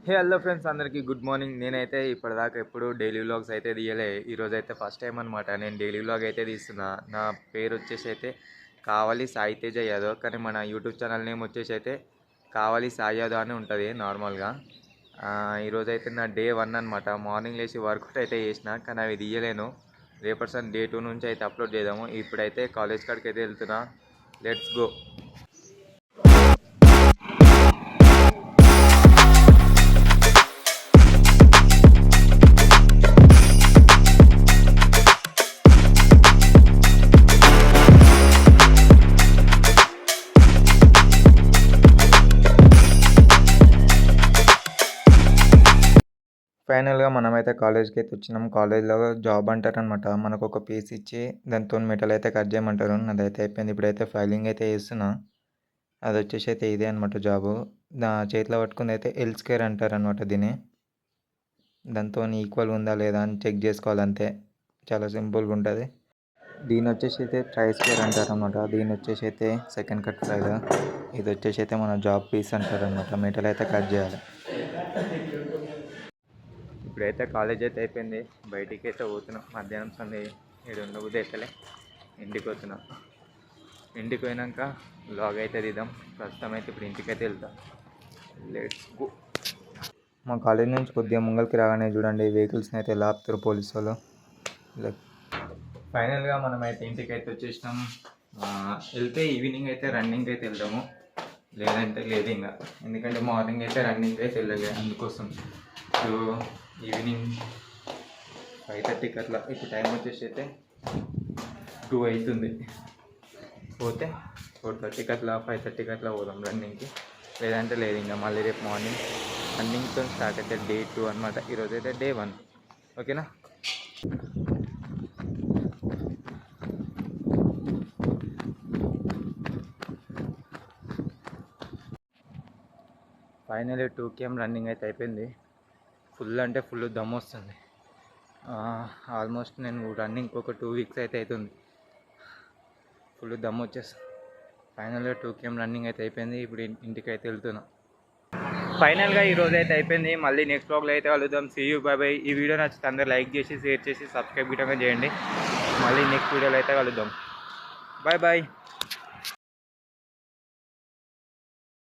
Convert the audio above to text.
Hello friends, అందరికీ good morning. నేనైతే ఇప్పటిదాకా ఎప్పుడు డైలీ వ్లాగ్స్ అయితే తీయలే. ఈరోజు అయితే ఫస్ట్ టైం అనమాట నేను డైలీ వ్లాగ్ అయితే తీస్తున్నా. నా పేరు వచ్చేసి అయితే కావాలి సాయి తేజ యాదవ్, కానీ మన యూట్యూబ్ ఛానల్ నేమ్ వచ్చేసి అయితే కావాలి సాయి యాదవ్ అని ఉంటుంది నార్మల్గా. ఈరోజు అయితే నా డే 1 అనమాట. మార్నింగ్ లేచి వర్కౌట్ అయితే చేసిన, కానీ అవి తీయలేను. రేపటి డే 2 నుంచి అయితే అప్లోడ్ చేద్దాము. ఇప్పుడైతే కాలేజ్ కాడికి అయితే వెళ్తున్నా. Let's go. ఫైనల్గా మనమైతే కాలేజ్కి అయితే వచ్చినాం. కాలేజ్లో జాబ్ అంటారనమాట. మనకు ఒక పీస్ ఇచ్చి దాంతో మెటల్ అయితే కట్ చేయమంటారు. అదైతే అయిపోయింది. ఇప్పుడైతే ఫైలింగ్ అయితే చేస్తున్నా. అది వచ్చేసి అయితే ఇదే అనమాట జాబు. చేతిలో పట్టుకుంది అయితే ఎల్ స్క్వేర్ అంటారనమాట దీన్ని. దాంతో ఈక్వల్ ఉందా లేదా అని చెక్ చేసుకోవాలంతే. చాలా సింపుల్గా ఉంటుంది. దీని వచ్చేసి అయితే ట్రై స్క్వేర్ అంటారనమాట. దీని వచ్చేసి అయితే సెకండ్ కట్ ఫ్లైడ్. ఇది వచ్చేసి అయితే మన జాబ్ పీస్ అంటారనమాట. మెటల్ అయితే కట్ చేయాలి. ఇప్పుడైతే కాలేజ్ అయితే అయిపోయింది. బయటికి అయితే పోతున్నాం. మధ్యాహ్నం సంది 7 ఉండబుద్ధి అయితేలే ఇంటికి పోతున్నాం. ఇంటికి పోయినాక వ్లాగ్ అయితే తీద్దాం. ప్రస్తుతం అయితే ఇప్పుడు ఇంటికైతే వెళ్తాం. Let's go. మా కాలేజ్ నుంచి కొద్దిగా ముంగల్కి రాగానే చూడండి వెహికల్స్ని అయితే లాపుతారు పోలీసు వాళ్ళు. ఫైనల్గా మనం అయితే ఇంటికి అయితే వచ్చేసినాం. వెళ్తే ఈవినింగ్ అయితే రన్నింగ్ అయితే వెళ్దాము, లేదంటే లేదు ఇంకా. ఎందుకంటే మార్నింగ్ అయితే రన్నింగ్ అయితే వెళ్ళలేదు, అందుకోసం. సో ఈవినింగ్ 5:30కి అట్లా. ఇప్పుడు టైం వచ్చేసి అయితే 2 అవుతుంది. పోతే 4:30కి అట్లా 5:30కి అట్లా పోదాం రన్నింగ్కి, లేదంటే లేదు ఇంకా. మళ్ళీ రేపు మార్నింగ్ రన్నింగ్తో స్టార్ట్ అయితే డే 2 అనమాట. ఈరోజు అయితే డే 1. ఓకేనా. ఫైనల్లీ 2 km రన్నింగ్ అయితే అయిపోయింది. ఫుల్ అంటే ఫుల్ దమ్ వస్తుంది. ఆల్మోస్ట్ నేను రన్నింగ్ ఒక 2 వీక్స్ అయితే అవుతుంది. ఫుల్ దమ్ వచ్చేస్తుంది. ఫైనల్గా 2 km రన్నింగ్ అయితే అయిపోయింది. ఇప్పుడు ఇంటికి అయితే వెళ్తున్నా. ఫైనల్గా ఈరోజు అయితే అయిపోయింది. మళ్ళీ నెక్స్ట్ బ్లాగ్లో అయితే కలుద్దాం. See you, bye bye. ఈ వీడియో నచ్చితే అందరూ లైక్ చేసి షేర్ చేసి సబ్స్క్రైబ్ గిట్టంగా చేయండి. మళ్ళీ నెక్స్ట్ వీడియోలో అయితే కలుద్దాం. Bye bye.